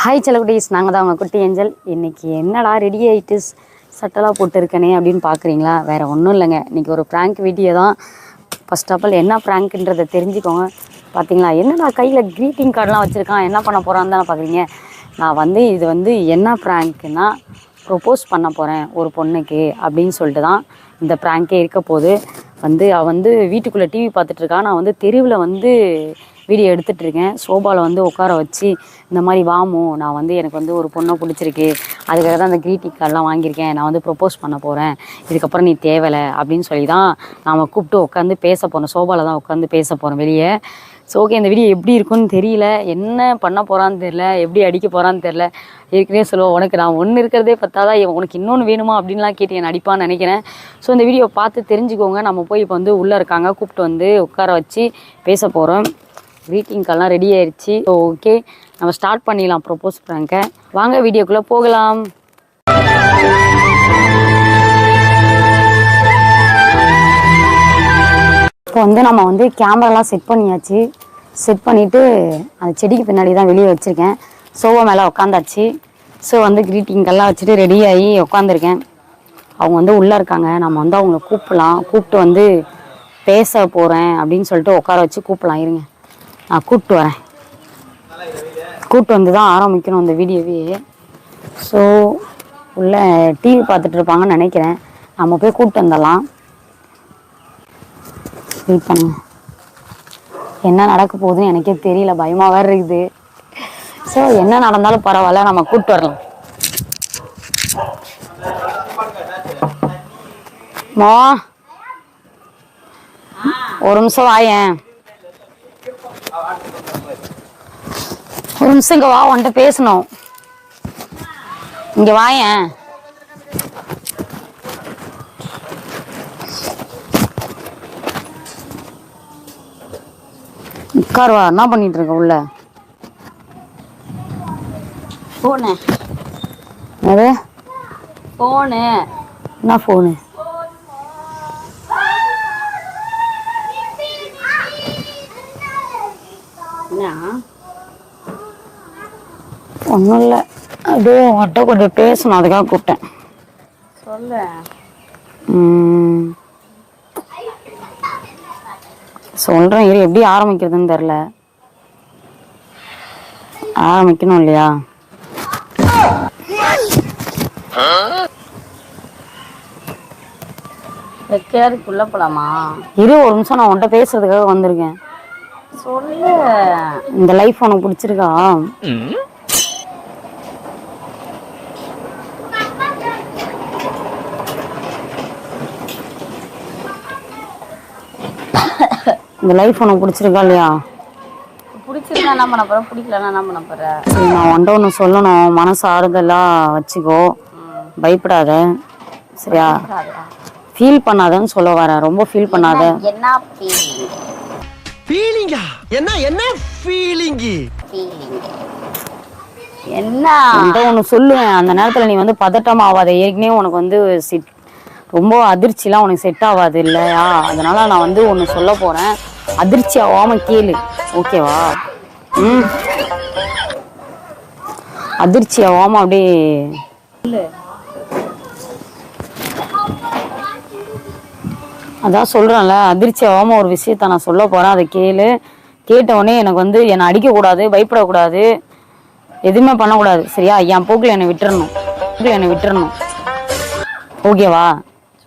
Hi செல்லகுட்டீஸ், நாங்கள் தான் உங்கள் குட்டி ஏஞ்சல். இன்றைக்கி என்னடா ரெடி ஆகிட்டு சட்டெல்லாம் போட்டுருக்கனே அப்படின்னு பார்க்குறீங்களா? வேறு ஒன்றும் இல்லைங்க. இன்றைக்கி ஒரு ப்ராங்க் வீடியோ தான். ஃபர்ஸ்ட் ஆஃப் ஆல் என்ன ப்ராங்க்ன்றதை தெரிஞ்சுக்கோங்க. பார்த்தீங்களா, என்னடா கையில் க்ரீட்டிங் கார்டெலாம் வச்சுருக்கான், என்ன பண்ண போகிறான்னு தானே பார்க்குறீங்க. நான் இது என்ன ப்ராங்க்குன்னா, ப்ரொப்போஸ் பண்ண போகிறேன் ஒரு பொண்ணுக்கு அப்படின்னு சொல்லிட்டு தான் இந்த ப்ராங்கே இருக்க போது. அவள் வீட்டுக்குள்ளே டிவி பார்த்துட்ருக்கா. நான் தெருவில் வீடியோ எடுத்துகிட்ருக்கேன். சோபாவில் உட்கார வச்சு இந்த மாதிரி வாமோ, நான் எனக்கு ஒரு பொண்ணை பிடிச்சிருக்கு, அதுக்காக தான் அந்த க்ரீட்டிங் கார்டெலாம் வாங்கியிருக்கேன், நான் ப்ரொப்போஸ் பண்ண போகிறேன், இதுக்கப்புறம் நீ தேவலை அப்படின்னு சொல்லி தான் நாம் கூப்பிட்டு உட்காந்து பேச போகிறோம். சோபாவில் தான் உட்காந்து பேச போகிறோம் வெளியே. ஸோ ஓகே, இந்த வீடியோ எப்படி இருக்குன்னு தெரியல, என்ன பண்ண போகிறான்னு தெரில, எப்படி அடிக்க போகிறான்னு தெரில. ஏற்கனவே சொல்லுவோம், உனக்கு நான் ஒன்று இருக்கிறதே பத்தாதான், உனக்கு இன்னொன்று வேணுமா அப்படின்லாம் கேட்டு என் அடிப்பான்னு நினைக்கிறேன். ஸோ இந்த வீடியோ பார்த்து தெரிஞ்சுக்கோங்க. நம்ம போய் இப்போ உள்ளே இருக்காங்க, கூப்பிட்டு உட்கார வச்சு பேச போகிறோம். க்ரீட்டிங் கார்டெலாம் ரெடி ஆயிடுச்சு. ஸோ ஓகே, நம்ம ஸ்டார்ட் பண்ணிடலாம் ப்ரொப்போஸ் ப்ராங்கை. வாங்க வீடியோக்குள்ளே போகலாம். இப்போ நம்ம கேமராலாம் செட் பண்ணியாச்சு. செட் பண்ணிவிட்டு அந்த செடிக்கு பின்னாடி தான் வெளியே வச்சுருக்கேன். சோஃபா மேலே உட்காந்தாச்சு. ஸோ க்ரீட்டிங் கார்டெலாம் வச்சுட்டு ரெடி ஆகி உட்காந்துருக்கேன். அவங்க உள்ளே இருக்காங்க. நம்ம அவங்கள கூப்பிடலாம். கூப்பிட்டு பேச போகிறேன் அப்படின்னு சொல்லிட்டு உட்கார வச்சு கூப்பிடலாம். இருங்க, நான் கூப்பிட்டு வரேன். கூப்பிட்டு தான் ஆரம்பிக்கணும் இந்த வீடியோவே. ஸோ உள்ளே டிவி பார்த்துட்டு இருப்பாங்கன்னு நினைக்கிறேன். நம்ம போய் கூப்பிட்டு வந்துடலாம். வெயிட் பண்ணுங்க, என்ன நடக்க போகுதுன்னு எனக்கே தெரியல, பயமாக வேறு இருக்குது. ஸோ என்ன நடந்தாலும் பரவாயில்ல, நம்ம கூப்பிட்டு வரலாம். மா, ஒரு நிமிஷம் வாயேன், ஒரு நிமிஷம் இங்கே வா, உன்கிட்ட பேசணும். இங்கே வாயேன். உட்காருவா, என்ன பண்ணிட்டு இருக்க உள்ள? ஃபோனு. அது ஃபோனு. என்ன ஃபோனு? ஒன்றும் இல்லை, அப்படியே உங்கள்கிட்ட கொஞ்சம் பேசணும், அதுக்காக கூப்பிட்டேன். சொல்ல. சொல்கிறேன் இரு, எப்படி ஆரம்பிக்கிறதுன்னு தெரில. ஆரம்பிக்கணும் இல்லையா? வெக்கையாருக்குள்ள போலாமா? இரு ஒரு நிமிஷம், நான் உன்கிட்ட பேசுறதுக்காக வந்திருக்கேன். சொல்லு. இந்த லைஃப் உனக்கு பிடிச்சிருக்கா? இந்த லைஃப் உனக்கு பிடிச்சிருக்கா இல்லையா? பிடிச்சிருந்தா என்ன பண்ண போற, பிடிக்கலன்னா என்ன பண்ண போற? சரி, நான் ஒன்றை ஒன்று சொல்லணும், மனசு ஆறுதலாக வச்சுக்கோ, பயப்படாத சரியா? ஃபீல் பண்ணாதன்னு சொல்ல வரேன். ரொம்ப ஃபீல் பண்ணாத. என்ன ஃபீலிங்கா? என்ன ஃபீலிங்? என்ன ஒன்று சொல்லுவேன். அந்த நேரத்தில் நீ பதட்டம் ஆகாத. ஏற்கனவே உனக்கு ரொம்ப அதிர்ச்சிலாம் உனக்கு செட் ஆகாது இல்லையா? அதனால நான் ஒன்று சொல்ல போகிறேன், அதிர்ச்சி ஆகாம கேளு, ஓகேவா? அதிர்ச்சி ஆகாம அப்படியே அதான் சொல்கிறேன்ல, அதிர்ச்சி ஆகாம ஒரு விஷயத்த நான் சொல்ல போகிறேன், அதை கேளு. கேட்டவுடனே எனக்கு என்னை அடிக்கக்கூடாது, பயப்படக்கூடாது, எதுவுமே பண்ணக்கூடாது சரியா? என் போக்கில் என்னை விட்டுறணும், ஓகேவா?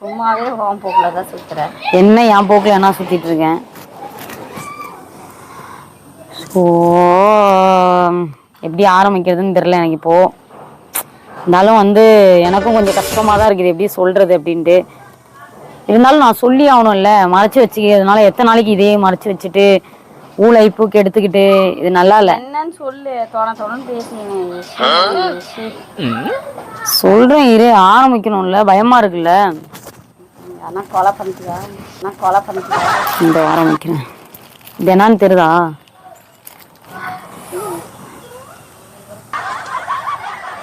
சும்மாவே உன் போக்கில் தான் சுற்றுறேன். என்ன என் போக்கில் என்ன சுற்றிட்டு இருக்கேன்? ஸோ எப்படி ஆரம்பிக்கிறதுன்னு தெரில எனக்கு இப்போது. இருந்தாலும் எனக்கும் கொஞ்சம் கஷ்டமாக தான் இருக்குது எப்படி சொல்கிறது அப்படின்ட்டு. இருந்தாலும் நான் சொல்லி ஆகணும் இல்லை, மறைச்சி வச்சுக்கிறதுனால எத்தனை நாளைக்கு இதே மறைச்சி வச்சுட்டு ஊழைப்புக்கு எடுத்துக்கிட்டு, இது நல்லா இல்லை. என்னன்னு சொல்லு, சொல்கிறேன் இரு, ஆரம்பிக்கணும்ல, பயமாக இருக்குல்ல. இந்த ஆரம்பிக்கிறேன். இது என்னன்னு தெரியுதா?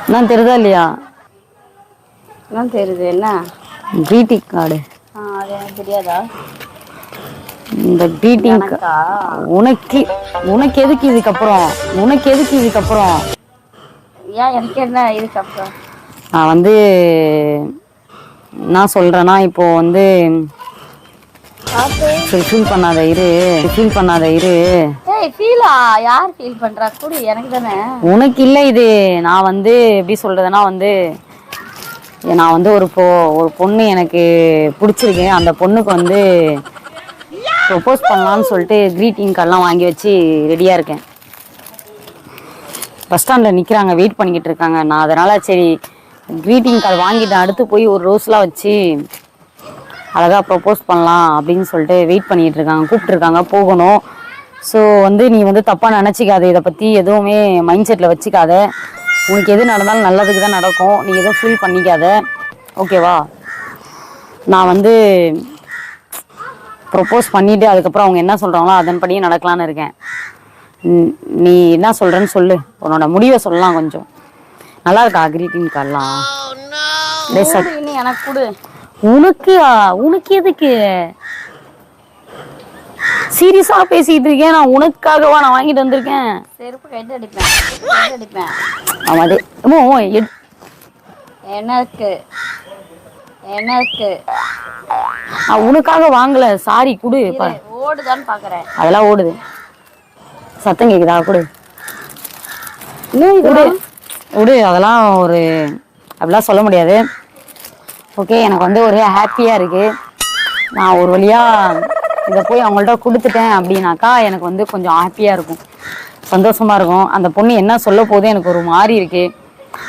என்ன தெரியுதா இல்லையா? என்ன தெரியுது? என்ன க்ரீட்டிங் கார்டு? அது எனக்கு தெரியாதா? இந்த க்ரீட்டிங் உனக்கு எதுக்கு இதுக்கப்புறம்? ஏன் எனக்கு என்ன இதுக்கு அப்புறம் நான் வந்து என்ன சொல்கிறேன்னா இப்போது வந்து சரி ஃபீல் பண்ணாத இரு ஏய் ஃபீலா யார் ஃபீல் பண்றா கூடி எனக்கு தானே உனக்கு இல்லை இது நான் வந்து எப்படி சொல்கிறதுனா வந்து நான் வந்து ஒரு பொண்ணு எனக்கு பிடிச்சிருக்கு அந்த பொண்ணுக்கு வந்து ப்ரொப்போஸ் பண்ணலான்னு சொல்லிட்டு க்ரீட்டிங் கார்டெலாம் வாங்கி வச்சு ரெடியாக இருக்கேன் பஸ் ஸ்டாண்டில் நிற்கிறாங்க வெயிட் பண்ணிக்கிட்டு இருக்காங்க நான் அதனால் சரி க்ரீட்டிங் கார்டு வாங்கிட்டேன் அடுத்து போய் ஒரு ரோஸ்லாம் வச்சு அழகாக ப்ரொப்போஸ் பண்ணலாம் அப்படின்னு சொல்லிட்டு வெயிட் பண்ணிகிட்டு இருக்காங்க கூப்பிட்ருக்காங்க போகணும் ஸோ வந்து நீ வந்து தப்பாக நினச்சிக்காத இதை பற்றி எதுவுமே மைண்ட் செட்டில் வச்சுக்காத உனக்கு எது நடந்தாலும் நல்லதுக்கு தான் நடக்கும் நீ எதுவும் ஃபீல் பண்ணிக்காத ஓகேவா நான் வந்து ப்ரொப்போஸ் பண்ணிவிட்டு அதுக்கப்புறம் அவங்க என்ன சொல்கிறாங்களோ அதன்படியே நடக்கலான்னு இருக்கேன் நீ என்ன சொல்கிறேன்னு சொல்லு உன்னோட முடிவை சொல்லலாம் கொஞ்சம் நல்லா இருக்கா க்ரீட்டிங் கார்டெலாம் எனக்கு கொடு உனக்கு எதுக்கு சீரியஸா பேசிட்டு இருக்கேன் நான் உனக்காகவா நான் வாங்கிட்டு வந்திருக்கேன் செருப்பு கைட்டு அடிப்பேன் எனக்கு உனக்காக வாங்கல சாரி குடு ஓடுதான்னு பாக்குறேன் அதெல்லாம் ஓடுது சத்தம் கேக்குதா குடு விடு அதெல்லாம் ஒரு அப்படிலாம் சொல்ல முடியாது ஓகே எனக்கு வந்து ஒரே ஹாப்பியாக இருக்குது நான் ஒரு வழியாக இதை போய் அவங்கள்ட்ட கொடுத்துட்டேன் அப்படின்னாக்கா எனக்கு வந்து கொஞ்சம் ஹாப்பியாக இருக்கும் சந்தோஷமாக இருக்கும் அந்த பொண்ணு என்ன சொல்ல போதே எனக்கு ஒரு மாதிரி இருக்குது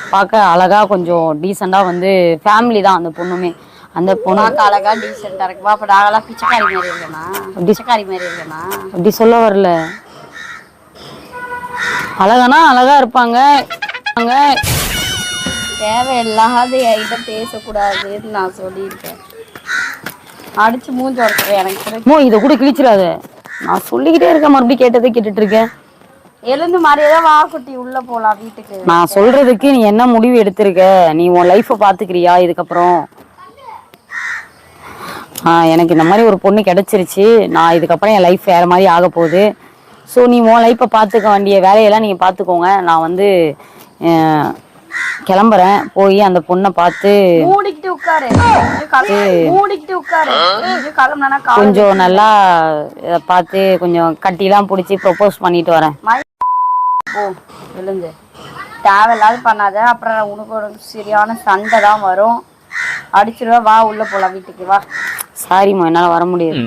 பார்க்க அழகாக கொஞ்சம் டீசெண்டாக வந்து ஃபேமிலி தான் அந்த பொண்ணுமே அந்த பொண்ணு அழகாக டீசெண்டாக இருக்குமா அப்போ நாங்களாம் பிச்சைக்காரி மாதிரி இல்லைண்ணா அப்படி சொல்ல வரல அழகானா அழகாக இருப்பாங்க தேவையில்லாத என்கிட்ட பேசக்கூடாதுன்னு நான் சொல்லியிருக்கேன் அடிச்சு மூஞ்சி உடச்சுறேன் எனக்கு இதை கூட கிழிச்சிடாத நான் சொல்லிக்கிட்டே இருக்கேன் மறுபடியும் கேட்டுட்டு இருக்கேன் எழுந்து மாதிரியே வா குட்டி உள்ள போலாம் வீட்டுக்கு நான் சொல்றதுக்கு நீ என்ன முடிவு எடுத்திருக்க நீ உன் லைஃப்பை பாத்துக்கிறியா இதுக்கப்புறம் எனக்கு இந்த மாதிரி ஒரு பொண்ணு கிடைச்சிருச்சு நான் இதுக்கப்புறம் என் லைஃப் வேற மாதிரி ஆக போகுது ஸோ நீ உன் லைஃப்பை பார்த்துக்க வேண்டிய வேலையெல்லாம் நீங்கள் பார்த்துக்கோங்க நான் வந்து கிளம்புறேன் போய் அந்த பொண்ணை பார்த்து கொஞ்சம் நல்லா பார்த்து கொஞ்சம் கட்டிலாம் பிடிச்சி ப்ரொப்போஸ் பண்ணிட்டு வரேன் எழுந்து தேவையில்லாத பண்ணாத அப்புறம் உனக்கு ஒரு சரியான சண்டை தான் வரும் அடிச்சிருவா வா உள்ள போலாம் வீட்டுக்கு வா சாரிம்மா என்னால் வர முடியாது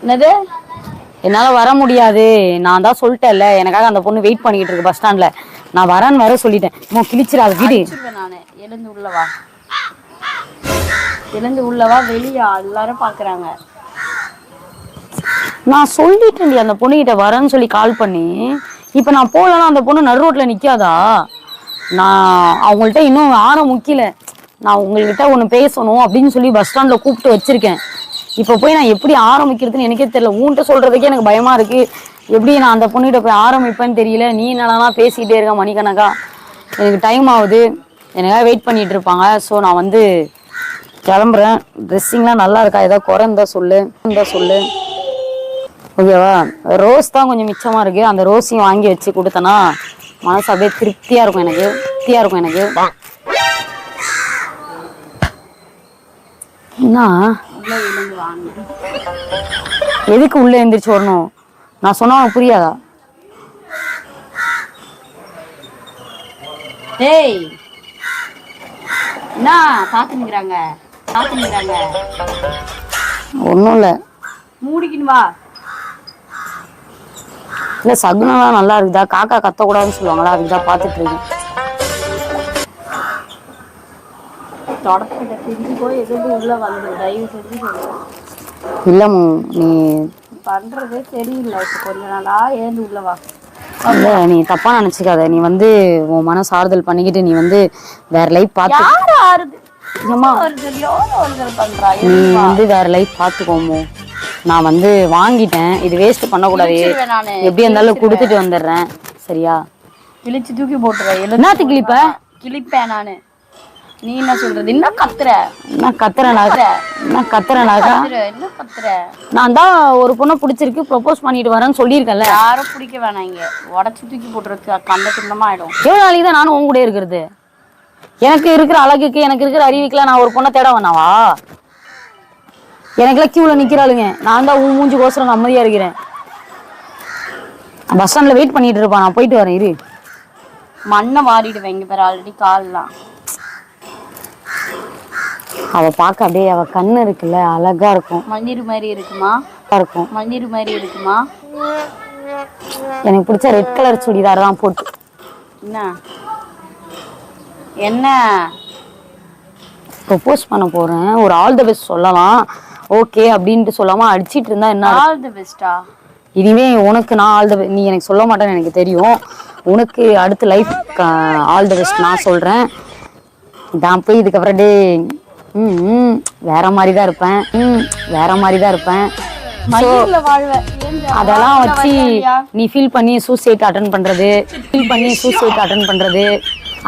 என்னது என்னால் வர முடியாது நான் தான் சொல்லிட்டேன்ல எனக்காக அந்த பொண்ணு வெயிட் பண்ணிக்கிட்டு இருக்கு பஸ் ஸ்டாண்டில் நான் வரேன்னு வேற சொல்லிட்டேன் கிழிச்சிடாது வீடு நானு எழுந்து உள்ளவா வெளியா எல்லாரும் பாக்குறாங்க நான் சொல்லிட்டேன் அந்த பொண்ணுகிட்ட வரேன்னு சொல்லி கால் பண்ணி இப்போ நான் போகலன்னா அந்த பொண்ணு நடு ரோட்டில் நிற்காதா நான் அவங்கள்ட்ட இன்னும் ஆரம் முக்கியல நான் உங்கள்கிட்ட ஒன்று பேசணும் அப்படின்னு சொல்லி பஸ் ஸ்டாண்டில் கூப்பிட்டு வச்சிருக்கேன் இப்போ போய் நான் எப்படி ஆரம்பிக்கிறதுன்னு எனக்கே தெரியல உன்கிட்ட சொல்றதுக்கே எனக்கு பயமா இருக்கு எப்படி நான் அந்த பொண்ணுகிட்ட போய் ஆரம்பிப்பேன்னு தெரியல நீ என்னன்னா பேசிக்கிட்டே இருக்க மணிக்கணக்கா எனக்கு டைம் ஆகுது எனக்காக வெயிட் பண்ணிட்டு இருப்பாங்க ஸோ நான் வந்து கிளம்புறேன் ட்ரெஸ்ஸிங்லாம் நல்லா இருக்கா ஏதாவது குறை இருந்தா சொல்லு ஓகேவா ரோஸ் தான் கொஞ்சம் மிச்சமாக இருக்குது அந்த ரோஸையும் வாங்கி வச்சு கொடுத்தேன்னா மனசு அப்படியே திருப்தியாக இருக்கும் எனக்கு என்ன எதுக்கு உள்ள எந்திரிச்சு வரணும் நான் சொன்னா புரியாதா டேய் என்ன பாத்துங்கறாங்க ஒண்ணும் இல்ல மூடிக்கின்னு வா இல்ல சகுனம்லாம் நல்லா இருக்குதா காக்கா கத்தக்கூடாதுன்னு சொல்லுவாங்களா அதுதான் பாத்துட்டு இருக்கேன் தொடக்கிட்ட திரும்பி போய் எதுவும் உள்ள வந்து தயவு செஞ்சு இல்லம்மா நீ பண்றதே தெரியல இப்ப கொஞ்ச நாளா ஏந்து உள்ளவா இல்ல நீ தப்பா நினைச்சுக்காத நீ வந்து உன் மனசு ஆறுதல் பண்ணிக்கிட்டு நீ வந்து வேற லைஃப் பார்த்து நீ வந்து வேற லைஃப் பார்த்துக்கோமோ நான் வந்து வாங்கிட்டேன் இது வேஸ்ட் பண்ணக்கூடாது எப்படி இருந்தாலும் கொடுத்துட்டு வந்துடுறேன் சரியா கிழிச்சு தூக்கி போட்டுறேன் என்னத்து கிளிப்பேன் நானு நீ என்ன சொல்றது? என்ன கத்துற? என்ன கத்துறனாக்கா என்ன கத்துற? நான் தான் ஒரு பொண்ணை பிடிச்சிருக்கு ப்ரொபோஸ் பண்ணிட்டு வரேன்னு சொல்லியிருக்கேன்ல. யாரும் பிடிக்க வேணாம், இங்க உடச்சு தூக்கி போட்டுருக்கு, கண்ட துண்டமா ஆயிடும். எவ்வளவு நாளைக்கு தான் நானும் உங்க கூட இருக்கிறது? எனக்கு இருக்கிற அழகுக்கு எனக்கு இருக்கிற அறிவுக்குலாம் நான் ஒரு பொண்ணை தேட வேணாவா? எனக்குலாம் கியூல நிக்கிறாளுங்க, நான் தான் உன் மூஞ்சி கோசரம் அமைதியா இருக்கிறேன். பஸ் ஸ்டாண்ட்ல வெயிட் பண்ணிட்டு இருப்பான், நான் போயிட்டு வரேன் இரு. மண்ணை வாரிடுவேன் இங்க பேர் ஆல்ரெடி கால்லாம். அவ பார்க்க அப்படியே அவ கண்ணு இருக்குல்ல அழகா இருக்கும். மண்ணீர் மாதிரி இருக்குமா? இருக்கும். மண்ணீர் மாதிரி இருக்குமா? எனக்கு பிடிச்ச ரெட் கலர் சுடிதார் தான் போட்டு. என்ன என்ன ப்ரொபோஸ் பண்ண போறேன், ஒரு ஆல் தி பெஸ்ட் சொல்லலாம் ஓகே அப்படின்ட்டு சொல்லாம அடிச்சிட்டு இருந்தா என்ன? ஆல் தி பெஸ்டா? இனிமே உனக்கு நான் ஆல் தி பெஸ்ட், நீ எனக்கு சொல்ல மாட்டேன்னு எனக்கு தெரியும். உனக்கு அடுத்த லைஃப் ஆல் தி பெஸ்ட் நான் சொல்றேன். நான் போய் இதுக்கப்புறம் டே வேற மாதிரி தான் இருப்பேன், வேற மாதிரி தான் இருப்பேன். அதெல்லாம் வச்சு நீ ஃபீல் பண்ணி சூசைட் அட்டன் பண்றது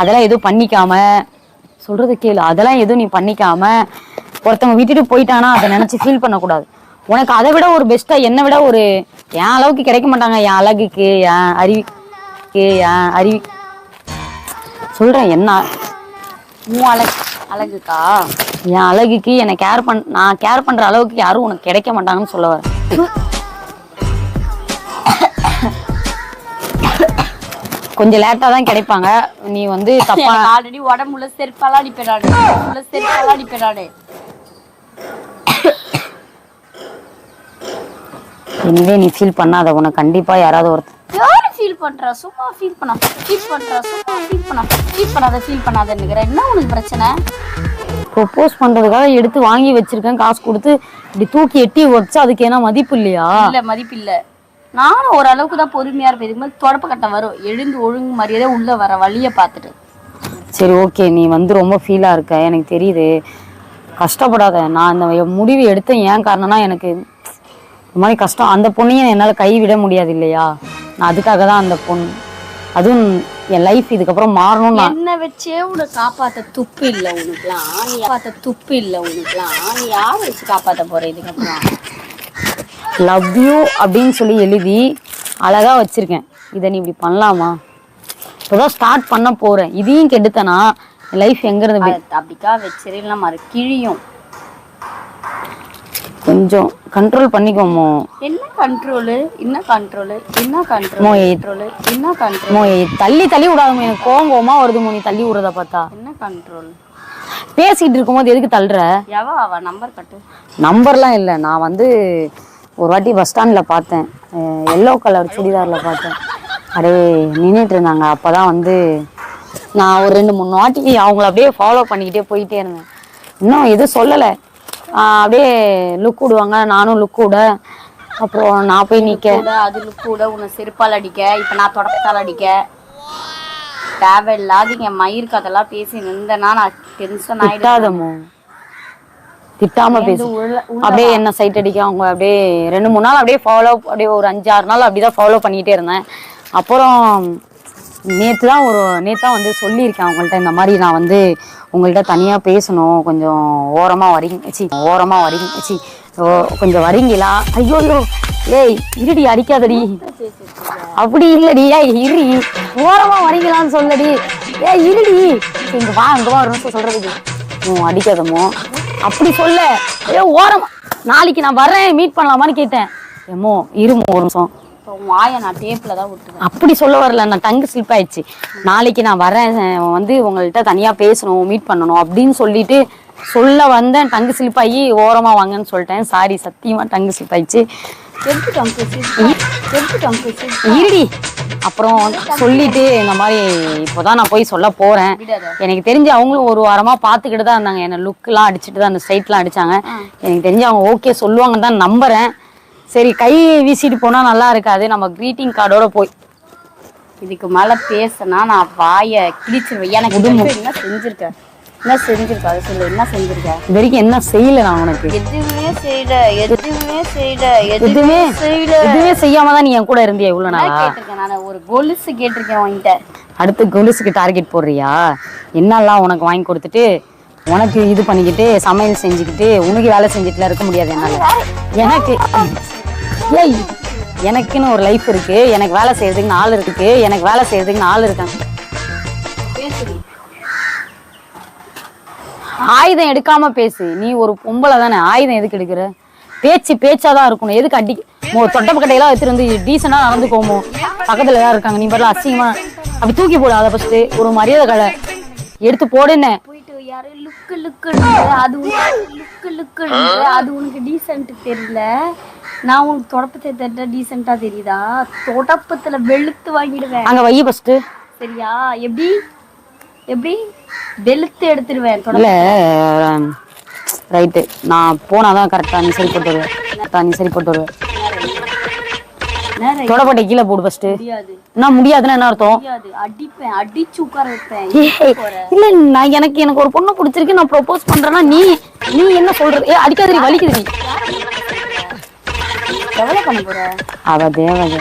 அதெல்லாம் எதுவும் பண்ணிக்காம, சொல்றது கேளு, அதெல்லாம் எதுவும் நீ பண்ணிக்காம ஒருத்தவங்க விட்டுட்டு போயிட்டானா அதை நினைச்சு ஃபீல் பண்ணக்கூடாது. உனக்கு அதை விட ஒரு பெஸ்டா என்னை விட ஒரு என் அளவுக்கு கிடைக்க மாட்டாங்க. என் அழகுக்கு என் அறிவி சொல்றேன். என்ன அழகுக்கா? என் அழகுக்கு என்னை நான் கேர் பண்ற அளவுக்கு யாரும் உனக்கு கிடைக்க மாட்டாங்கன்னு சொல்ல வரேன். கொஞ்சம் லேட்டா தான் கிடைப்பாங்க. நீ வந்து தப்பா ஆல்ரெடி உடம்புல செருப்பாலாம் அடிப்பேனாடு. இனிமே நீ ஃபீல் பண்ணாத, உனக்கு கண்டிப்பா யாராவது ஒருத்தர். யாரு ஃபீல் பண்றா? சும்மா ஃபீல் பண்ணாதன்னுங்கிற. என்ன உனக்கு பிரச்சனை? ப்ரொபோஸ் பண்றதுக்காக எடுத்து வாங்கி வச்சிருக்கேன், காசு கொடுத்து இப்படி தூக்கி எட்டி வச்சு அதுக்கு என்ன மதிப்பு இல்லையா? இல்ல மதிப்பு இல்ல. நானும் ஓரளவுக்கு தான் பொறுமையா இருப்பேன். இதுக்கு மேலே தொடப்ப கட்டம் வரும், எழுந்து ஒழுங்கு மரியாதை உள்ள வர வழிய பார்த்துட்டு. சரி ஓகே, நீ வந்து ரொம்ப ஃபீலா இருக்க எனக்கு தெரியுது, கஷ்டப்படாத. நான் அந்த முடிவு எடுத்தேன் ஏன் காரணம்னா எனக்கு இந்த மாதிரி கஷ்டம். அந்த பொண்ணையும் என்னால் கைவிட முடியாது இல்லையா? நான் அதுக்காக தான் அந்த பொண்ணு, அதுவும் என் லைஃப் இதுக்கப்புறம் மாறணும். என்ன வச்சே உன்னை காப்பாற்ற துப்பு இல்லை உனக்குலாம். நீ யாரை வச்சு காப்பாற்ற போற? இதுக்கப்புறம் லவ் யூ அப்படின்னு சொல்லி எழுதி அழகா வச்சிருக்கேன். இதை நீ இப்படி பண்ணலாமா? இப்போதான் ஸ்டார்ட் பண்ண போறேன், இதையும் கெடுத்தனா லைஃப் எங்க இருந்து? அப்படிக்கா வச்சிடலாம், மறு கிழியும். கொஞ்சம் கண்ட்ரோல் பண்ணிக்கோமோ. என்ன கண்ட்ரோலு? தள்ளி விடாதமோ, எனக்கு கோவமா வருது நீ தள்ளி விடுறத பார்த்தா. என்ன கண்ட்ரோல்? பேசிட்டு இருக்கும்போது எதுக்கு தள்ளுற? அவ நம்பர் கட்டு. நம்பர்லாம் இல்லை, நான் வந்து ஒரு வாட்டி பஸ் ஸ்டாண்டில் பார்த்தேன், எல்லோ கலர் சுடிதாரில் பார்த்தேன். அப்படியே நின்றுட்டு இருந்தாங்க. அப்போ தான் வந்து நான் ஒரு 2-3 வாட்டி அவங்கள அப்படியே ஃபாலோ பண்ணிக்கிட்டே போயிட்டே இருந்தேன். இன்னும் எதுவும் சொல்லலை, அப்படியே லுக் விடுவாங்க, நானும் லுக் விட. அப்புறம் நான் போய் நிற்க, அது லுக் விட உன்னை செருப்பால் அடிக்க, இப்போ நான் தொடக்கத்தால் அடிக்க. தேவையில்லாதீங்க மயிருக்கு அதெல்லாம் பேசி நின்றனா நான் டென்ஷன் ஆகிடாதமோ. திட்டாம பேசு. அப்படியே என்ன சைட் அடிக்க அவங்க அப்படியே 2-3 நாள் அப்படியே ஃபாலோ, அப்படியே ஒரு 5-6 நாள் அப்படிதான் ஃபாலோ பண்ணிக்கிட்டே இருந்தேன். அப்புறம் நேற்று தான் வந்து சொல்லியிருக்கேன் அவங்கள்ட்ட, இந்த மாதிரி நான் வந்து உங்கள்கிட்ட தனியாக பேசணும், கொஞ்சம் ஓரமாக வரீங்க கொஞ்சம் வரீங்களா? ஐயோ ஏய் இருடி, அடிக்காதடி. அப்படி இல்லடி, இரு, ஓரமா வரீங்களான்னு சொல்லடி. இருடி, இங்க வா ஒரு நிமிஷம் சொல்றதுக்கு. அடிக்காதமோ அப்படி சொல்ல. ஓரமா நாளைக்கு நான் வர்றேன், மீட் பண்ணலாமான்னு கேட்டேன். ஏமோ இருமோ ஒரு நிமிஷம், அப்படி சொல்ல வரல, நான் டங்கு ஸ்லிப் ஆயிடுச்சு. நாளைக்கு நான் வரேன், வந்து உங்கள்கிட்ட தனியா பேசணும், மீட் பண்ணணும் அப்படின்னு சொல்லிட்டு சொல்ல வந்தேன். டங்கு ஸ்லிப் ஆகி ஓரமா வாங்கன்னு சொல்லிட்டேன். சாரி, சத்தியமா டங்கு ஸ்லிப் ஆயிடுச்சு. இருடி. அப்புறம் சொல்லிட்டு இந்த மாதிரி இப்போதான் நான் போய் சொல்ல போறேன். எனக்கு தெரிஞ்சு அவங்களும் ஒரு வாரமா பாத்துக்கிட்டு தான் இருந்தாங்க, என்ன லுக்லாம் அடிச்சுட்டு தான் அந்த ஸ்ட்ரைட்லாம் அடிச்சாங்க. எனக்கு தெரிஞ்சு அவங்க ஓகே சொல்லுவாங்கன்னு தான் நம்புறேன். சரி, கை வீசிட்டு போனா நல்லா இருக்காது, நம்ம கிரீட்டிங் கார்டோட போய் இதுக்கு மேல பேசினா நான் வாய கிழிச்சிருவேன். எனக்கு என்ன செஞ்சிருக்கேன்? என்ன செஞ்சிருக்க அதை சொல்லு. என்ன செஞ்சிருக்க? இது வரைக்கும் என்ன செய்யல நான் உனக்கு? எதுவுமே செய்யல. எதுவுமே செய்யாம தான் நீ என் கூட இருந்தியா இவ்வளவு நாளா? கேட்டிருக்கேன் நான். ஒரு கொலுசு கேட்டிருக்கேன் உன்கிட்ட. அடுத்து கொலுசுக்கு டார்கெட் போடுறியா? என்னெல்லாம் உனக்கு வாங்கி கொடுத்துட்டு உனக்கு இது பண்ணிக்கிட்டு சமையல் செஞ்சுக்கிட்டு உனக்கு வேலை செஞ்சுட்டுல இருக்க முடியாது என்னால. எனக்கு ஏய் எனக்குன்னு ஒரு லைஃப் இருக்கு. எனக்கு வேலை செய்யறதுக்கு ஆள் இருக்கு. எனக்கு வேலை செய்யறதுக்கு ஆள் இருக்காங்க. ஆயுதம் எடுக்காம பேசு. நீ ஒரு பொம்பளை தானே, ஆயுதம் எதுக்கு எடுக்கிற? பேச்சாதான் இருக்கணும். எதுக்கு அடி தொட்டப்பக்கட்டையெல்லாம் எடுத்துட்டு வந்து டீசெண்டா நடந்துக்கோமோ? பக்கத்துல ஏதாவது இருக்காங்க, நீ பாரு அசிங்கமா அப்படி தூக்கி போடு. அதை ஃபர்ஸ்ட் ஒரு மரியாதை கடை எடுத்து போடுன்னு. அது உனக்கு டீசென்ட் தெரியல. நான் உனக்கு தொடப்பத்தை டீசெண்டா தெரியுதா? தொடப்பத்துல வெளுத்து வாங்கிடுவேன். அங்க வை ஃபர்ஸ்ட். சரியா? எப்படி வெளுத்து எடுத்துருவேன். இல்ல ரைட்டு, நான் போனாதான் கரெக்டா நீ சரி போட்டு வருவேன். தொடப்பட்டை கீழே போடு ஃபர்ஸ்ட். என்ன முடியாதுன்னா என்ன அர்த்தம்? அடிப்பேன், அடிச்சு உட்கார வைப்பேன். இல்ல நான் எனக்கு ஒரு பொண்ணு பிடிச்சிருக்கு, நான் ப்ரோபோஸ் பண்றேன்னா நீ என்ன சொல்றது? அடிக்காத, வலிக்குது. நீ எவ்வளவு பண்ண போற? அவ தேவதை.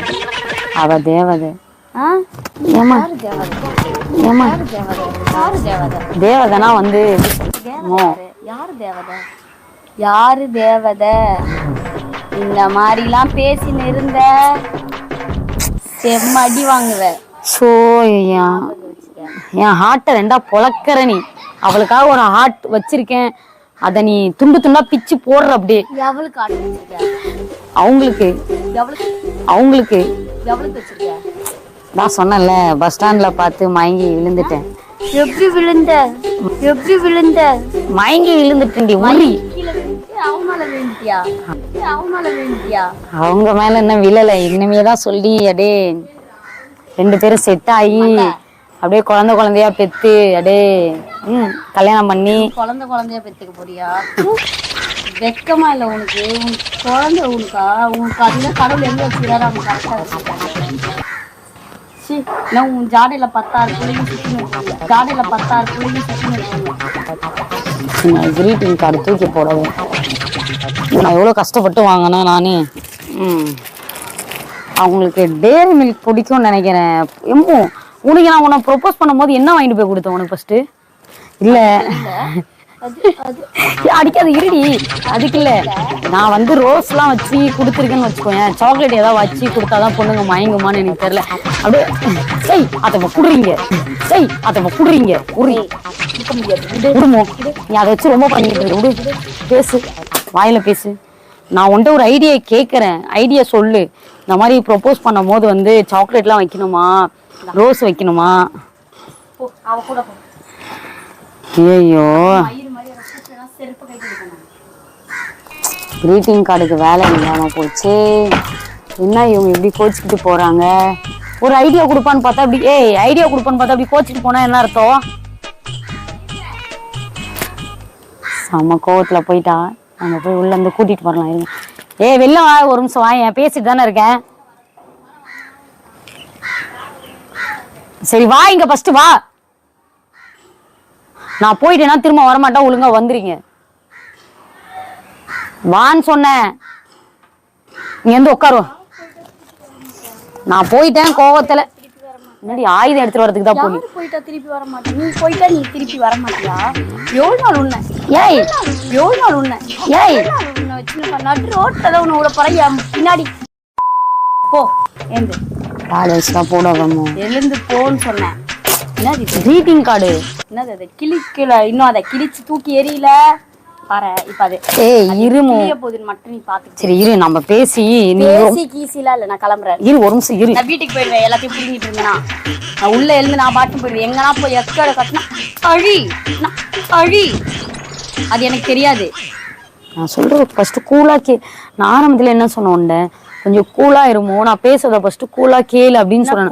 தேவதனா வந்து யாரு தேவதை? இந்த மாதிரிலாம் பேசின்னு இருந்த செம்மடி வாங்குவ. சோ என் ஹார்ட்டை ரெண்டா பொளக்கற நீ. அவளுக்காக ஒரு ஹார்ட் வச்சிருக்கேன், அத நீ துண்டு துண்டா பிச்சு போடுற. அப்படியே அவங்களுக்கு நான் சொன்னேன்ல, பஸ் ஸ்டாண்ட்ல பார்த்து மயங்கி விழுந்துட்டேன். எப்படி விழுந்த? மயங்கி விழுந்துட்டேன்டி. ஊறி அவங்க மேல என்ன விழல, இனிமேதான் சொல்லி அப்படியே 2 பேரும் செட் ஆகி அப்படியே குழந்தையா பெத்து அப்படியே கல்யாணம் பண்ணி குழந்தையா பெத்துக்க போறியா? வெக்கமா இல்ல உனக்கு? குழந்தை உனக்கா? உனக்கு அதுல கடவுள் எங்க வச்சுக்கிறாரு அவங்க கரெக்டா. நான் உன் ஜாடையில 10 பிள்ளைங்க கிரீட்டிங் கார்டு தூக்கி போடவே நான் எவ்வளோ கஷ்டப்பட்டு வாங்கினேன் நானே. அவங்களுக்கு டேரி மில்க் பிடிக்கும்னு நினைக்கிறேன். உனக்கு நான் உன்னை ப்ரொபோஸ் பண்ணும்போது என்ன வாங்கிட்டு போய் கொடுத்தேன் உனக்கு ஃபர்ஸ்ட்? இல்ல அடிக்காது, இருடி. அதுக்கு இல்ல, நான் வந்து ரோஸ் எல்லாம் வச்சு கொடுத்துருக்கேன்னு வச்சுக்கோங்க. சாக்லேட் ஏதாவது வச்சு கொடுத்தாதான் பொண்ணுங்க மயங்குமான்னு எனக்கு தெரியல. அப்படியே அதை குடுறீங்க விடுமோ? நீ அதை வச்சு ரொம்ப பண்ணிட்டு இருக்க. விடு, பேசு, வாயில பேசு. நான் உன்ட்ட ஒரு ஐடியா கேட்கறேன், ஐடியா சொல்லு. இந்த மாதிரி ப்ரொபோஸ் பண்ணும் போது வந்து சாக்லேட்லாம் வைக்கணுமா, ரோஸ் வைக்கணுமா? ஐயோ, கிரீட்டிங் கார்டுக்கு வேலை இல்லாம போச்சு. என்ன இவங்க இப்படி கோச்சிக்கிட்டு போறாங்க? ஒரு ஐடியா கொடுப்பான்னு பார்த்தா அப்படி ஐடியா கொடுப்பான்னு பார்த்தா அப்படி கோச்சிட்டு போனா என்ன அர்த்தம்? செம்ம கோவத்துல போயிட்டா. நம்ம போய் உள்ள இருந்து கூட்டிட்டு வரலாம். இருங்க. வெளில வா, ஒரு நிமிஷம் வா, பேசிட்டு தானே இருக்கேன். சரி வா, இங்க ஃபர்ஸ்ட் வா. நான் போயிட்டேன்னா திரும்ப வரமாட்டேன், ஒழுங்கா வந்துறீங்க. வான்னு சொன்னேன். நீ வந்து உட்காருவோம். நான் போயிட்டேன் கோவத்துல. முன்னாடி ஆயுதம் எடுத்துட்டு வரதுக்கு தான் போனி. போயிட்டா திருப்பி வர மாட்டேன். நீ போயிட்டா நீ திருப்பி வர மாட்டியா? எவ்வளவு நாள் உன்ன வச்சு நட்டு ரோட்ல உன்னை விட பழைய பின்னாடி போ. எழுந்து காலேஜ்லாம் போடாமோ எழுந்து போன்னு சொன்னேன். என்னது கிரீட்டிங் கார்டு? என்னது அதை கிழிக்கல, இன்னும் அதை கிழிச்சு தூக்கி எரியல பாரு. இப்ப அது இருமோ போகுதுன்னு மட்டும் நீ பாத்து. சரி இரு, நம்ம பேசி கீசிலாம் இல்ல, நான் கிளம்புறேன். இரு ஒரு நிமிஷம் இரு. நான் வீட்டுக்கு போயிடுவேன். எல்லாத்தையும் புடிங்கிட்டு இருந்தேனா நான் உள்ள எழுந்து நான் பாட்டு போயிடுவேன். எங்கன்னா போய் எக்கட கட்டினா அழி அது எனக்கு தெரியாது. நான் சொல்றது ஃபர்ஸ்ட் கூலா நான் ஆரம்பத்துல என்ன சொன்னேன், கொஞ்சம் கூலா இருமோ, நான் பேசுறத ஃபர்ஸ்ட் கூலா கேளு அப்படின்னு சொன்னேன்.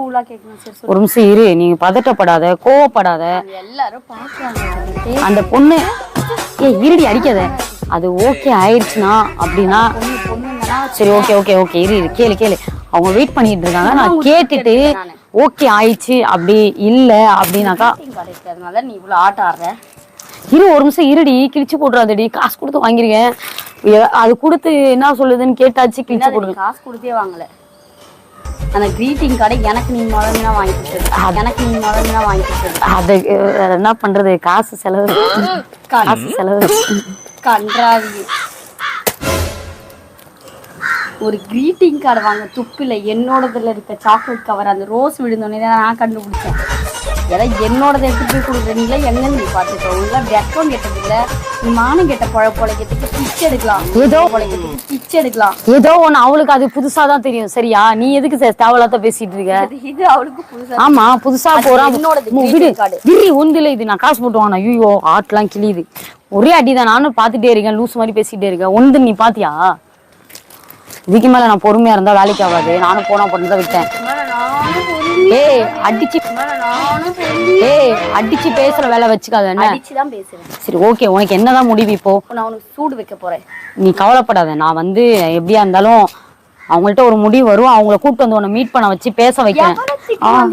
ஒரு நிமிஷம் இரு, நீங்க பதட்டப்படாத, கோவப்படாத. எல்லாரும் பாக்குறாங்க. அந்த பொண்ணு இருடி, அடிக்காத. அது ஓகே ஆயிடுச்சுன்னா அப்படின்னா சரி, ஓகே இரு கேளு. அவங்க வெயிட் பண்ணிட்டு இருக்காங்க. நான் கேட்டுட்டு ஓகே ஆயிடுச்சு அப்படி இல்ல அப்படின்னாக்கா நீ இவ்வளவு ஆட்ட ஆடுற. ஒரு நிமிஷம் இருடி, கிழிச்சு போட்டுறாதடி, காசு கொடுத்து வாங்கிருக்கேன். அது கொடுத்து என்ன சொல்லுதுன்னு கேட்டாச்சு, கிழிச்சு போடுறது. காசு கொடுத்தே வாங்கல. அந்த கிரீட்டிங் கார்டை எனக்கு நீ முதல்ல வாங்கி கொடுத்தது, எனக்கு நீ முதல்ல வாங்கி கொடுத்தது. அது என்ன பண்றது, காசு செலவு, காசு செலவு. கன்றாவி. ஒரு கிரீட்டிங் கார்டு வாங்க துப்பில்லை. என்னோடதுல இருக்க சாக்லேட் கவர் அந்த ரோஸ் விழுந்தோடனே தான் நான் கண்டுபிடிச்சேன். ஏதாவது என்னோடதை எடுத்துட்டு போய் கொடுக்குறீங்களா என்னன்னு நீ பார்த்துக்கோ. உள்ள வெக்கம் கேட்டதில்ல, நீ மானம் கேட்ட பொழைக்கிறதுக்கு பிச்சை எடுக்கலாம், ஏதோ பொழைக்கிறதுக்கு பிச்சை எடுக்கலாம். ஏதோ ஒண்ணு அவளுக்கு அது புதுசாதான் தெரியும். சரியா, நீ எதுக்கு தேவையில்லாத பேசிட்டு இருக்க? இது அவளுக்கு புதுசா. ஆமா புதுசா போறான். என்னோட ஒன்றுல இது நான் காசு போட்டு வாங்க. ஐயோ ஆட்லாம் கிளியுது. ஒரே அடிதான். நானும் பாத்துட்டே இருக்கேன், லூஸ் மாதிரி பேசிட்டே இருக்கேன். ஒன்று நீ பாத்தியா? இதுக்கு மேல நான் பொறுமையா இருந்தா வேலைக்கு ஆகாது. நானும் போனா பொண்ணுதான் விட்டேன். ஏய் அடிச்சு பேசுற வேலை வச்சுக்காத. அடிச்சுதான் பேசுறேன். சரி ஓகே, உனக்கு என்னதான் முடிவு இப்போ? நான் உனக்கு சூடு வைக்க போறேன். நீ கவலைப்படாத. நான் வந்து எப்படியா இருந்தாலும் அவங்கள்ட்ட ஒரு முடிவு வரும். அவங்கள கூப்பிட்டு வந்து உன்னை மீட் பண்ண வச்சு பேச வைக்கிறேன்.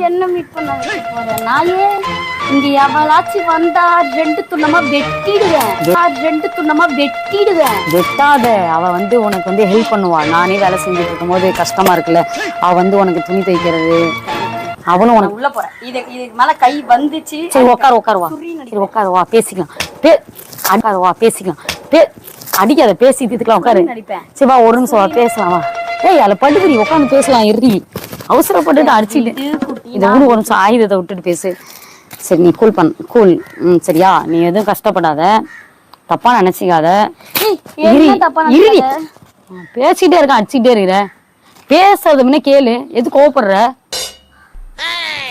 என்ன மீட் பண்ண வச்சு போறேன்? நானே இங்க எவளாச்சும் வந்தா 2 துண்டமா வெட்டிடுவேன். வெட்டாத. அவ வந்து உனக்கு வந்து ஹெல்ப் பண்ணுவா. நானே வேலை செஞ்சுட்டு இருக்கும் போது கஷ்டமா இருக்குல்ல, அவ வந்து உனக்கு துணி தைக்கிறது. அவனும் உனக்கு உள்ள போறேன். இதுக்கு மேல கை வந்துச்சு. சரி உட்காருவா. சரி உட்காருவா, பேசிக்கலாம். பேசிக்கலாம். அடிக்காத, பேசி தீத்துக்கலாம். உட்காரு. சரி வா, ஒரு நிமிஷம் வா, பேசலாம் வா. ஏய் அதில் படுத்துடி, உட்காந்து பேசலாம். இறுதி அவசரப்பட்டுட்டு அடிச்சுட்டு இதை ஒரு நிமிஷம் ஆயுதத்தை விட்டுட்டு பேசு. சரி நீ கூல். சரியா, நீ எதுவும் கஷ்டப்படாத, தப்பா நினைச்சிக்காத. பேசிட்டே இருக்க, அடிச்சுட்டே இருக்கிற. பேசுறது முன்ன கேளு. எது கோவப்படுற?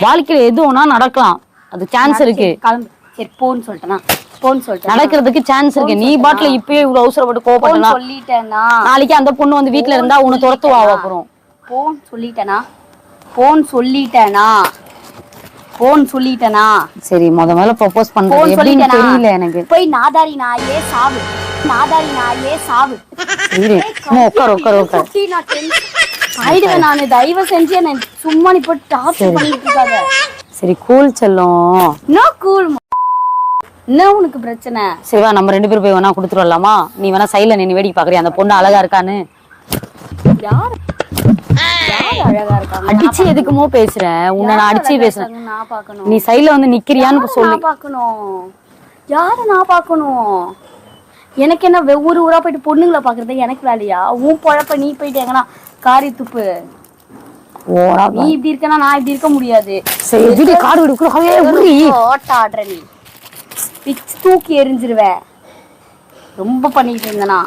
வாழ்க்கையில எது ஒன்னா நடக்கலாம், அது சான்ஸ் இருக்கு. சரி போன்னு சொல்லிட்டேனா? நடக்கிறதுக்கு சான்ஸ் இருக்கு. நீ பாட்டுல இப்பயே இவ்வளவு அவசரப்பட்டு கோவப்பட்டனா சொல்லிட்டேனா, நாளைக்கு அந்த பொண்ணு வந்து வீட்டுல இருந்தா உன்னை துரத்துவா. அப்புறம் போன் சொல்லிட்டேனா. சரி முதல்ல ப்ரோபோஸ் பண்றது எப்படின்னு தெரியல எனக்கு. போய் நாதாரி நாயே சாவு. உட்காரு. ஆயிடுவேன் நானு. தயவு செஞ்சு என்ன சும்மா நீ போட்டு டார்ச்சர் பண்ணிட்டு இருக்காத. சரி கூல் செல்லும். என்ன உனக்கு பிரச்சனை? சரிவா, நம்ம 2 பேரும் போய் வேணா கொடுத்துட்டு வரலாமா? நீ வேணா சைட்ல நின்னு வேடிக்கை பாக்குறியா அந்த பொண்ணு அழகா இருக்கான்னு? யார் அழகா இருக்காங்க? அடிச்சு எதுக்குமோ பேசுற? உன்னை நான் அடிச்சு பேசுறேன். நான் பாக்கணும். நீ சைட்ல வந்து நிக்கிறியான்னு சொல்லு. யார நான் பாக்கணும்? எனக்கு என்ன ஒவ்வொரு ஊரா போயிட்டு பொண்ணுங்களை பாக்குறது எனக்கு வேலையா? உன் பொழப்ப நீ போயிட்டு எங்கன்னா காரி துப்பு. நீ இப்படி இருக்கனா நான் இப்படி இருக்க முடியாது. ஆடுற நீ பிச்சு தூக்கி எரிஞ்சிருவேன். ரொம்ப பண்ணிட்டு இருந்தனா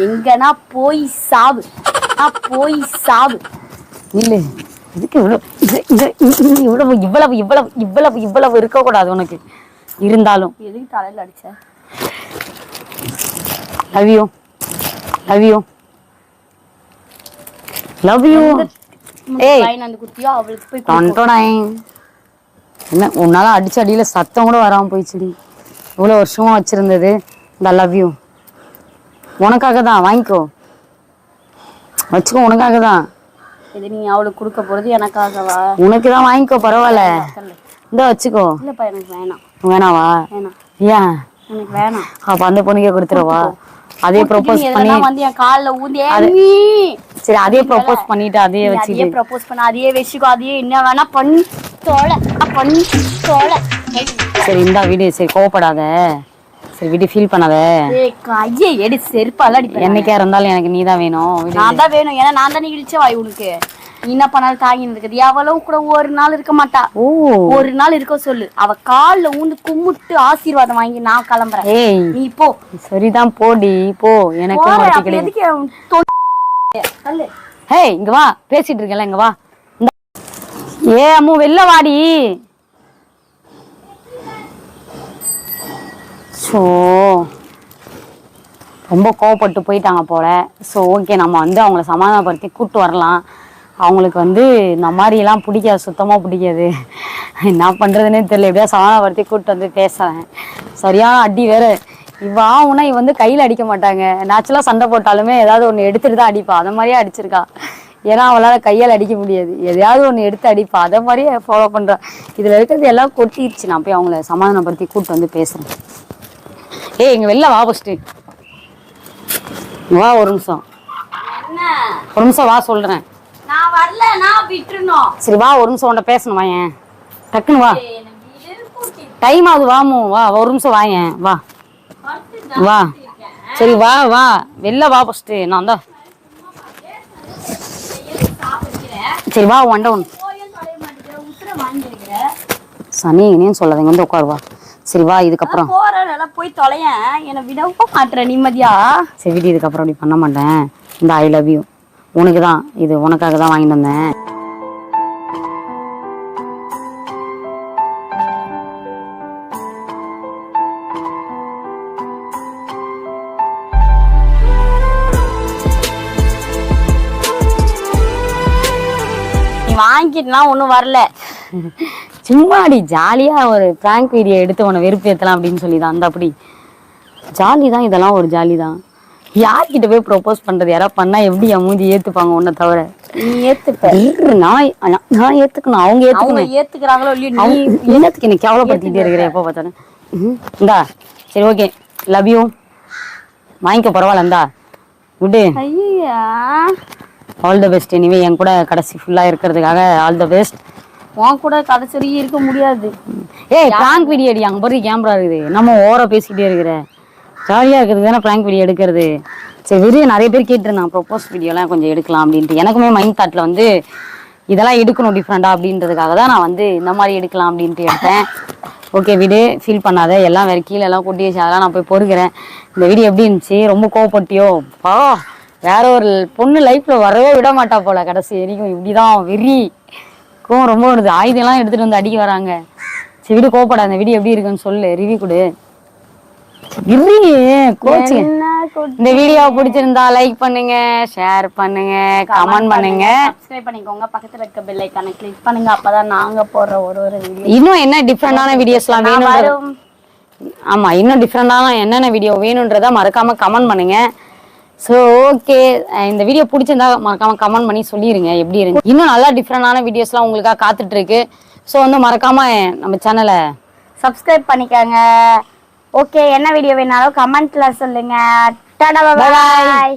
எங்கன்னா போய் சாவு. இல்ல இதுக்கு இவ்வளவு இருக்க கூடாது உனக்கு. இருந்தாலும் எதுக்கு தலையில அடிச்ச? Love you. ஏய் குத்தியோ அவளுக்கு போய் என்ன உன்னால அடிச்ச அடியில சத்தம் கூட வராம போயிடுச்சுடி. இவ்வளவு வருஷமா வச்சிருந்தது. இந்த லவ் யூ உனக்காக தான், வாங்கிக்கோ, வச்சுக்கோ, உனக்காக தான். இது நீ அவளுக்கு கொடுக்க போறது எனக்காகவா? உனக்கு தான், வாங்கிக்கோ, பரவாயில்ல. இந்த வச்சுக்கோ. இல்லப்பா எனக்கு வேணாம். வேணாவா? ஏன்? எனக்கு வேணாம். அப்ப அந்த பொண்ணுக்கே கொடுத்துருவா. அதே ப்ரோபோஸ் பண்ணி வந்து என் கால்ல ஊந்தி. சரி அதே ப்ரோபோஸ் பண்ணிட்டு அதே வச்சு ப்ரோபோஸ் பண்ண அதே வெச்சுக்கோ. அதே என்ன வேணா பண்ணி தோட. சரி இந்த வீடு. சரி கோவப்படாத. சரி வீடு ஃபீல் பண்ணாத. கையை எடு, செருப்பால அடிப்பேன். என்னைக்கா இருந்தாலும் எனக்கு நீ தான் வேணும். நான் தான் வேணும். ஏன்னா நான் தானே இடிச்ச வாய் உனக்கு. நீ என்ன பண்ணாலும் தாங்கி இருக்குது. எவ்வளவு கூட ஒரு நாள் இருக்க மாட்டா. ஒரு நாள் இருக்க சொல்லு. அவ கால்ல ஊந்து கும்பிட்டு ஆசீர்வாதம் வாங்கி நான் கிளம்புறேன். நீ போ. சரிதான் போடி போ. எனக்கு இங்க வா, பேசிட்டு இருக்கல. இங்க வா. ஏ அம்மு வெளில வாடி. ஸோ ரொம்ப கோவப்பட்டு போயிட்டாங்க போல. ஸோ ஓகே, நம்ம வந்து அவங்கள சமாதானப்படுத்தி கூப்பிட்டு வரலாம். அவங்களுக்கு வந்து இந்த மாதிரிலாம் பிடிக்காது, சுத்தமாக பிடிக்காது. என்ன பண்ணுறதுன்னே தெரியல. எப்படியா சமாதானப்படுத்தி கூப்பிட்டு வந்து பேசுகிறேன். சரியான அடி வேறு. இவனா இவ வந்து கையில் அடிக்க மாட்டாங்க. நேச்சுரலாக சண்டை போட்டாலுமே ஏதாவது ஒன்று எடுத்துகிட்டு தான் அடிப்பா. அந்த மாதிரியே அடிச்சிருக்கா. ஏன்னா அவளால் கையால் அடிக்க முடியாது. எதையாவது ஒன்று எடுத்து அடிப்பா. அதை மாதிரியே ஃபாலோ பண்ணுறா. இதில் இருக்கிறது எல்லாம் கொட்டிடுச்சு. நான் போய் அவங்கள சமாதானப்படுத்தி கூப்பிட்டு வந்து பேசுகிறேன். ஏய் இங்க வெளில வா ஃபர்ஸ்ட். வா ஒரு நிமிஷம். என்ன? ஒரு நிமிஷம் வா சொல்றேன். நான் வரல, நான் விட்டுறணும். சரி வா ஒரு நிமிஷம் உன்கிட்ட பேசணும் வாயேன். டக்குன்னு வா. டைம் ஆகுது வாமு. வா ஒரு நிமிஷம் வாயேன். வா வா. சரி வா வா வெளில வா ஃபர்ஸ்ட். நான் தான். சரி வா ஒன் டவுன். சனி இனியும் சொல்லாதீங்க வந்து உட்காருவா. சரி வா இதுக்கப்புறம் போறனால போய் தொலையேன். என்னை விடவும் மாட்டேன் நிம்மதியா. சரி விடு இதுக்கப்புறம் அப்படி பண்ண மாட்டேன். இந்த ஐ லவ் யூ உனக்கு தான், இது உனக்காக தான் வாங்கிட்டு வந்தேன். நீ வாங்கிட்டுலாம் ஒன்றும் வரல. சும்மாடி ஜாலியா ஒரு பிராங்க் வீடியோ எடுத்து உன்னை வெறுப்பேற்றலாம் அப்படின்னு சொல்லி தான். அந்த அப்படி ஜாலி தான், இதெல்லாம் ஒரு ஜாலி தான். யார்கிட்ட போய் ப்ரொபோஸ் பண்றது? யாராவது பண்ணா எப்படி என் மூஞ்சி ஏத்துப்பாங்க உன்னை தவிர? நீ ஏத்துப்ப. நான் ஏத்துக்கணும், அவங்க ஏத்துக்கணும். ஏத்துக்கிறாங்களோ இல்லையோ நீ என்னத்துக்கு என்ன கேவலப்படுத்திட்டே இருக்கிற எப்போ பார்த்தாலும்? இந்தா சரி ஓகே லவ் யூ வாங்கிக்க பரவாயில்ல. இந்தா விடு. ஐயா ஆல் த பெஸ்ட். எனிவே என் கூட கடைசி ஃபுல்லா இருக்கிறதுக்காக ஆல் த பெஸ்ட். உன் கூட கடைசி இருக்க முடியாது. ஏய் பிராங்க் வீடியோ அடி. அங்கே பாரு கேமரா இருக்குது, நம்ம ஓவரா பேசிக்கிட்டே இருக்கிற. ஜாலியாக இருக்கிறது தானே பிராங்க் வீடியோ எடுக்கிறது. சரி விரு, நிறைய பேர் கேட்டிருந்தான் ப்ரொப்போஸ் வீடியோலாம் கொஞ்சம் எடுக்கலாம் அப்படின்ட்டு. எனக்குமே மைண்ட் தாட்டில் வந்து இதெல்லாம் எடுக்கணும் டிஃப்ரெண்டாக அப்படின்றதுக்காக தான் நான் வந்து இந்த மாதிரி எடுக்கலாம் அப்படின்ட்டு எடுத்தேன். ஓகே விடு, ஃபீல் பண்ணாத. எல்லாம் வேறு கீழே எல்லாம் கொட்டி வச்சு அதெல்லாம் நான் போய் பொறுக்கிறேன். இந்த வீடியோ எப்படி இருந்துச்சு? ரொம்ப கோவப்பட்டியோ? வேற ஒரு பொண்ணு லைஃப்பில் வரவே விட மாட்டா போல கடைசி வரைக்கும். இப்படிதான் வெறி கோவம் ரொம்ப வருது. ஆயுதம்லாம் எடுத்துகிட்டு வந்து அடிக்க வராங்க. சரி வீடு கோவப்பட. அந்த வீடியோ எப்படி இருக்குன்னு சொல்லு, ரிவ்யூ கொடு. இந்த வீடியோ பிடிச்சிருந்தா லைக் பண்ணுங்க, ஷேர் பண்ணுங்க, கமெண்ட் பண்ணுங்க, சப்ஸ்கிரைப் பண்ணிக்கோங்க. பக்கத்துல இருக்க பெல் ஐகானை கிளிக் பண்ணுங்க. அப்பதான் நாங்க போடுற ஒரு வீடியோ இன்னும் என்ன டிஃப்ரெண்டான வீடியோஸ்லாம் வேணும். ஆமா இன்னும் டிஃப்ரெண்டான என்னென்ன வீடியோ வேணும்ன்றத மறக்காம கமெண்ட் பண்ணுங்க. ஸோ ஓகே, இந்த வீடியோ பிடிச்சிருந்தா மறக்காம கமெண்ட் பண்ணி சொல்லிடுங்க எப்படி இருக்கு. இன்னும் நல்லா டிஃப்ரெண்டான வீடியோஸ்லாம் உங்களுக்காக காத்துட்டு இருக்கு. ஸோ வந்து மறக்காம நம்ம சேனலை சப்ஸ்கிரைப் பண்ணிக்கோங்க. ஓகே, என்ன வீடியோ வேணாலும் கமெண்ட்ல சொல்லுங்க. Tata bye.